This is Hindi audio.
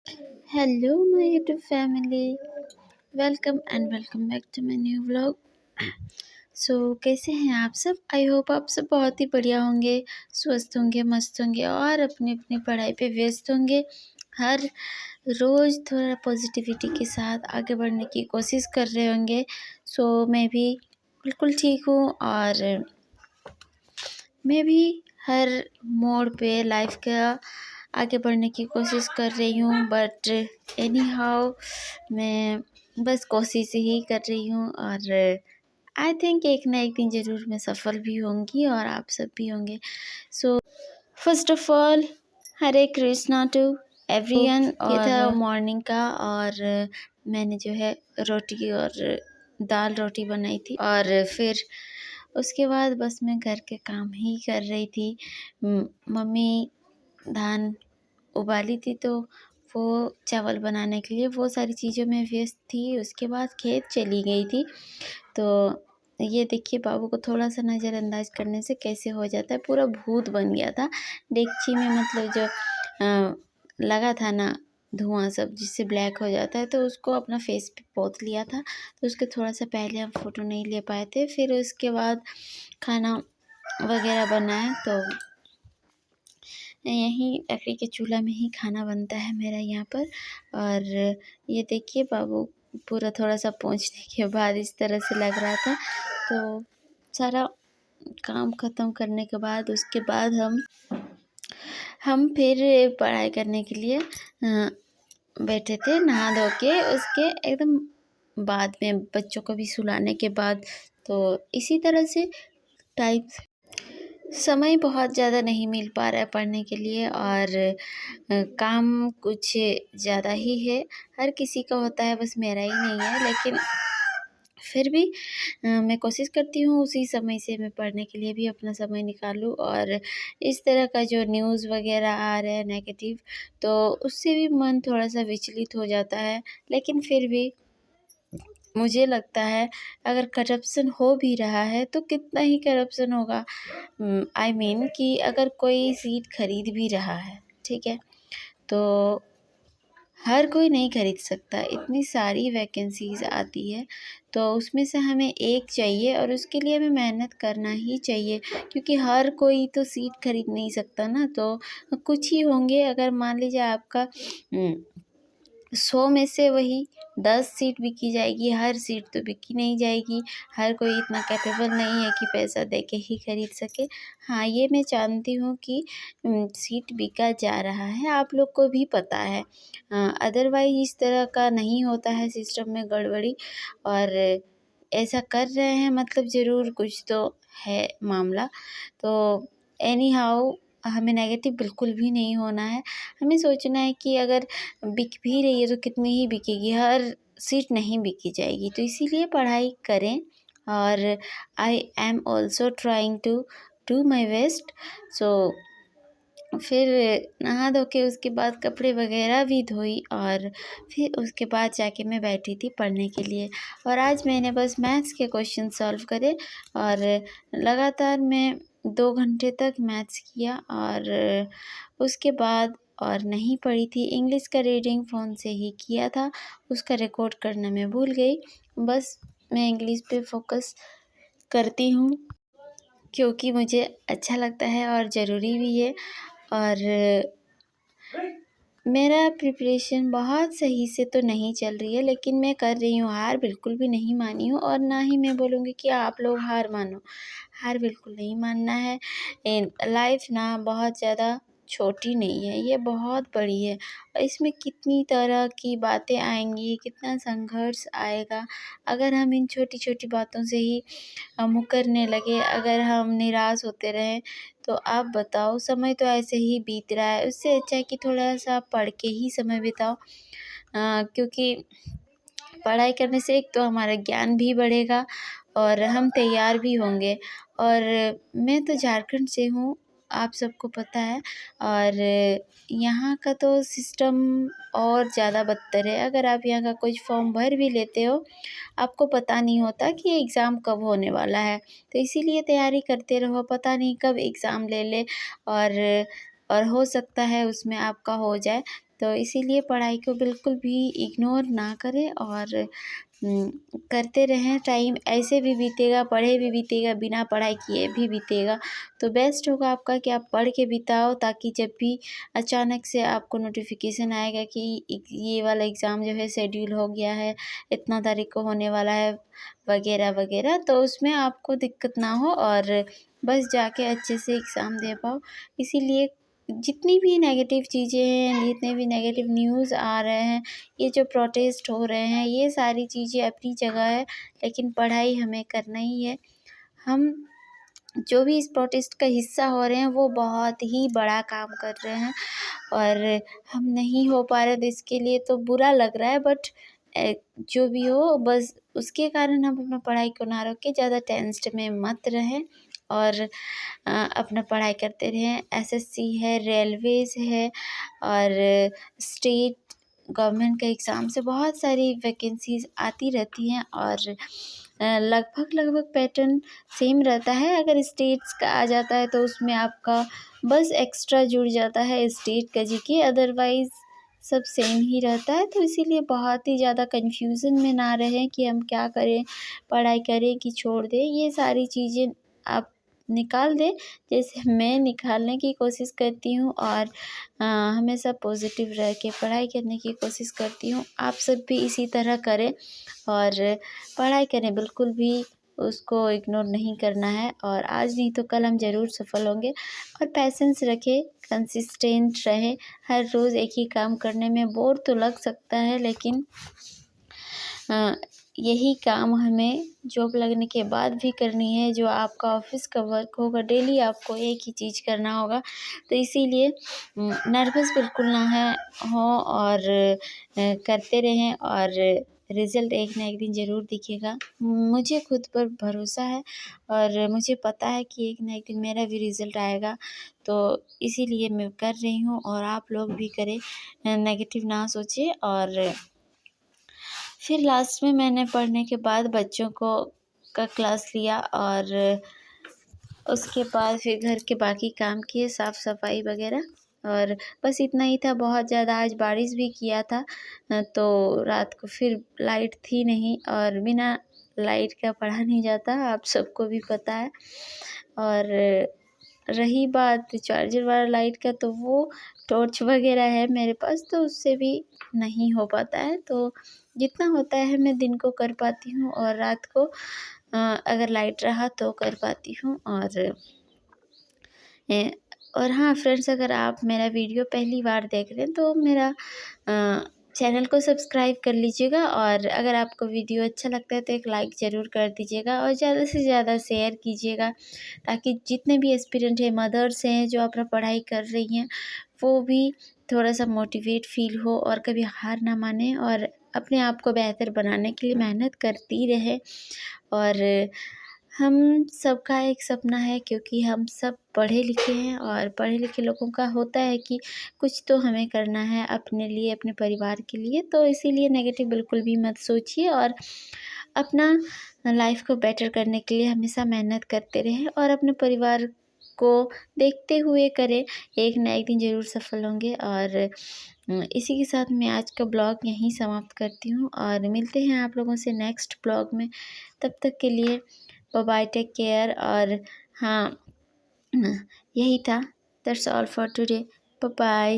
Hello, my YouTube family. Welcome and welcome back to my new vlog. कैसे हैं आप सब? आई होप आप सब बहुत ही बढ़िया होंगे, स्वस्थ होंगे, मस्त होंगे और अपनी अपनी पढ़ाई पे व्यस्त होंगे। हर रोज़ थोड़ा पॉजिटिविटी के साथ आगे बढ़ने की कोशिश कर रहे होंगे। मैं भी बिल्कुल ठीक हूँ और मैं भी हर मोड़ पे लाइफ का आगे बढ़ने की कोशिश कर रही हूँ। बट एनी हाउ मैं बस कोशिश ही कर रही हूँ और आई थिंक एक ना एक दिन ज़रूर मैं सफल भी होंगी और आप सब भी होंगे। First of all Hare Krishna to everyone. ये था मॉर्निंग का और मैंने जो है रोटी और दाल रोटी बनाई थी और फिर उसके बाद बस मैं घर के काम ही कर रही थी। मम्मी धान उबाली थी तो वो चावल बनाने के लिए वो सारी चीज़ों में व्यस्त थी। उसके बाद खेत चली गई थी। तो ये देखिए बाबू को थोड़ा सा नज़रअंदाज करने से कैसे हो जाता है, पूरा भूत बन गया था डेगची में। मतलब जो लगा था ना धुआं सब जिससे ब्लैक हो जाता है, तो उसको अपना फेस पे पोत लिया था। तो उसके थोड़ा सा पहले हम फ़ोटो नहीं ले पाए थे। फिर उसके बाद खाना वगैरह बनाया तो यहीं लकड़ी के चूल्हा में ही खाना बनता है मेरा यहाँ पर। और ये देखिए बाबू पूरा थोड़ा सा पोंछने के बाद इस तरह से लग रहा था। तो सारा काम ख़त्म करने के बाद उसके बाद हम फिर पढ़ाई करने के लिए बैठे थे नहा धो के। उसके एकदम बाद में बच्चों को भी सुलाने के बाद तो इसी तरह से टाइम समय बहुत ज़्यादा नहीं मिल पा रहा है पढ़ने के लिए और काम कुछ ज़्यादा ही है। हर किसी का होता है, बस मेरा ही नहीं है। लेकिन फिर भी मैं कोशिश करती हूँ उसी समय से मैं पढ़ने के लिए भी अपना समय निकालूँ। और इस तरह का जो न्यूज़ वगैरह आ रहा है नेगेटिव, तो उससे भी मन थोड़ा सा विचलित हो जाता है। लेकिन फिर भी मुझे लगता है अगर करप्शन हो भी रहा है तो कितना ही करप्शन होगा। आई मीन कि अगर कोई सीट खरीद भी रहा है, ठीक है, तो हर कोई नहीं खरीद सकता। इतनी सारी वैकेंसीज़ आती है तो उसमें से हमें एक चाहिए और उसके लिए हमें मेहनत करना ही चाहिए, क्योंकि हर कोई तो सीट खरीद नहीं सकता ना। तो कुछ ही होंगे। अगर मान लीजिए आपका 100 में से वही 10 सीट बिकी जाएगी, हर सीट तो बिकी नहीं जाएगी। हर कोई इतना कैपेबल नहीं है कि पैसा दे के ही खरीद सके। हाँ, ये मैं जानती हूँ कि सीट बिका जा रहा है, आप लोग को भी पता है। अदरवाइज़ इस तरह का नहीं होता है सिस्टम में गड़बड़ी। और ऐसा कर रहे हैं मतलब ज़रूर कुछ तो है मामला। तो एनी हाउ हमें नेगेटिव बिल्कुल भी नहीं होना है। हमें सोचना है कि अगर बिक भी रही है तो कितनी ही बिकेगी, हर सीट नहीं बिकी जाएगी। तो इसीलिए पढ़ाई करें और I am also trying to do my best. फिर नहा धो के उसके बाद कपड़े वगैरह भी धोई और फिर उसके बाद जाके मैं बैठी थी पढ़ने के लिए। और आज मैंने बस मैथ्स के क्वेश्चन सॉल्व करे और लगातार मैं 2 घंटे तक मैथ्स किया और उसके बाद और नहीं पढ़ी थी। इंग्लिश का रीडिंग फ़ोन से ही किया था, उसका रिकॉर्ड करना मैं भूल गई। बस मैं इंग्लिश पे फोकस करती हूँ क्योंकि मुझे अच्छा लगता है और ज़रूरी भी है। और मेरा प्रिपरेशन बहुत सही से तो नहीं चल रही है, लेकिन मैं कर रही हूँ। हार बिल्कुल भी नहीं मानी हूँ और ना ही मैं बोलूँगी कि आप लोग हार मानो। हार बिल्कुल नहीं मानना है। लाइफ ना बहुत ज़्यादा छोटी नहीं है, ये बहुत बड़ी है और इसमें कितनी तरह की बातें आएंगी, कितना संघर्ष आएगा। अगर हम इन छोटी छोटी बातों से ही मुकरने लगे, अगर हम निराश होते रहें, तो आप बताओ समय तो ऐसे ही बीत रहा है। उससे अच्छा है कि थोड़ा सा पढ़ के ही समय बिताओ, क्योंकि पढ़ाई करने से एक तो हमारा ज्ञान भी बढ़ेगा और हम तैयार भी होंगे। और मैं तो झारखंड से हूँ, आप सबको पता है। और यहाँ का तो सिस्टम और ज़्यादा बदतर है। अगर आप यहाँ का कुछ फॉर्म भर भी लेते हो, आपको पता नहीं होता कि एग्ज़ाम कब होने वाला है। तो इसीलिए तैयारी करते रहो, पता नहीं कब एग्ज़ाम ले ले और हो सकता है उसमें आपका हो जाए। तो इसीलिए पढ़ाई को बिल्कुल भी इग्नोर ना करें और करते रहें। टाइम ऐसे भी बीतेगा, पढ़े भी बीतेगा, बिना पढ़ाई किए भी बीतेगा। तो बेस्ट होगा आपका कि आप पढ़ के बिताओ, ताकि जब भी अचानक से आपको नोटिफिकेशन आएगा कि ये वाला एग्ज़ाम जो है शेड्यूल हो गया है, इतना तारीख को होने वाला है वगैरह वगैरह, तो उसमें आपको दिक्कत ना हो और बस जाके अच्छे से एग्ज़ाम दे पाओ। इसीलिए जितनी भी नेगेटिव चीज़ें हैं, जितने भी नेगेटिव न्यूज़ आ रहे हैं, ये जो प्रोटेस्ट हो रहे हैं, ये सारी चीज़ें अपनी जगह है, लेकिन पढ़ाई हमें करना ही है। हम जो भी इस प्रोटेस्ट का हिस्सा हो रहे हैं वो बहुत ही बड़ा काम कर रहे हैं और हम नहीं हो पा रहे, तो इसके लिए तो बुरा लग रहा है, बट जो भी हो बस उसके कारण हम अपना पढ़ाई को ना रोक के ज़्यादा टेंस्ड में मत रहें और अपना पढ़ाई करते रहें। एसएससी है, रेलवेज़ है और स्टेट गवर्नमेंट का एग्ज़ाम से बहुत सारी वैकेंसीज़ आती रहती हैं और लगभग पैटर्न सेम रहता है। अगर स्टेट्स का आ जाता है तो उसमें आपका बस एक्स्ट्रा जुड़ जाता है स्टेट का जीके, अदरवाइज़ सब सेम ही रहता है। तो इसीलिए बहुत ही ज़्यादा कन्फ्यूज़न में ना रहें कि हम क्या करें, पढ़ाई करें कि छोड़ दें। ये सारी चीज़ें आप निकाल दें, जैसे मैं निकालने की कोशिश करती हूँ और हमेशा पॉजिटिव रह के पढ़ाई करने की कोशिश करती हूँ। आप सब भी इसी तरह करें और पढ़ाई करें, बिल्कुल भी उसको इग्नोर नहीं करना है और आज नहीं तो कल हम ज़रूर सफल होंगे। और पेशेंस रखें, कंसिस्टेंट रहें। हर रोज़ एक ही काम करने में बोर तो लग सकता है, लेकिन यही काम हमें जॉब लगने के बाद भी करनी है। जो आपका ऑफिस का वर्क होगा, डेली आपको एक ही चीज़ करना होगा। तो इसीलिए नर्वस बिल्कुल ना हो और करते रहें और रिज़ल्ट एक ना एक दिन ज़रूर दिखेगा। मुझे खुद पर भरोसा है और मुझे पता है कि एक ना एक दिन मेरा भी रिज़ल्ट आएगा। तो इसीलिए मैं कर रही हूँ और आप लोग भी करें, नेगेटिव ना सोचें। और फिर लास्ट में मैंने पढ़ने के बाद बच्चों का क्लास लिया और उसके बाद फिर घर के बाकी काम किए, साफ़ सफाई वगैरह, और बस इतना ही था। बहुत ज़्यादा आज बारिश भी किया था, तो रात को फिर लाइट थी नहीं और बिना लाइट का पढ़ा नहीं जाता, आप सबको भी पता है। और रही बात चार्जर वाला लाइट का, तो वो टॉर्च वगैरह है मेरे पास, तो उससे भी नहीं हो पाता है। तो जितना होता है मैं दिन को कर पाती हूँ और रात को अगर लाइट रहा तो कर पाती हूँ। और हाँ फ्रेंड्स, अगर आप मेरा वीडियो पहली बार देख रहे हैं तो मेरा चैनल को सब्सक्राइब कर लीजिएगा और अगर आपको वीडियो अच्छा लगता है तो एक लाइक ज़रूर कर दीजिएगा और ज़्यादा से ज़्यादा शेयर कीजिएगा, ताकि जितने भी एस्पिरेंट हैं, मदर्स हैं जो अपना पढ़ाई कर रही हैं, वो भी थोड़ा सा मोटिवेट फील हो और कभी हार ना माने और अपने आप को बेहतर बनाने के लिए मेहनत करती रहे। और हम सबका एक सपना है, क्योंकि हम सब पढ़े लिखे हैं और पढ़े लिखे लोगों का होता है कि कुछ तो हमें करना है अपने लिए, अपने परिवार के लिए। तो इसीलिए नेगेटिव बिल्कुल भी मत सोचिए और अपना लाइफ को बेटर करने के लिए हमेशा मेहनत करते रहें और अपने परिवार को देखते हुए करें। एक ना एक दिन ज़रूर सफल होंगे। और इसी के साथ मैं आज का ब्लॉग यहीं समाप्त करती हूँ और मिलते हैं आप लोगों से नेक्स्ट ब्लॉग में। तब तक के लिए बाय बाय, टेक केयर। और हाँ, यही था। That's all for today. Bye bye.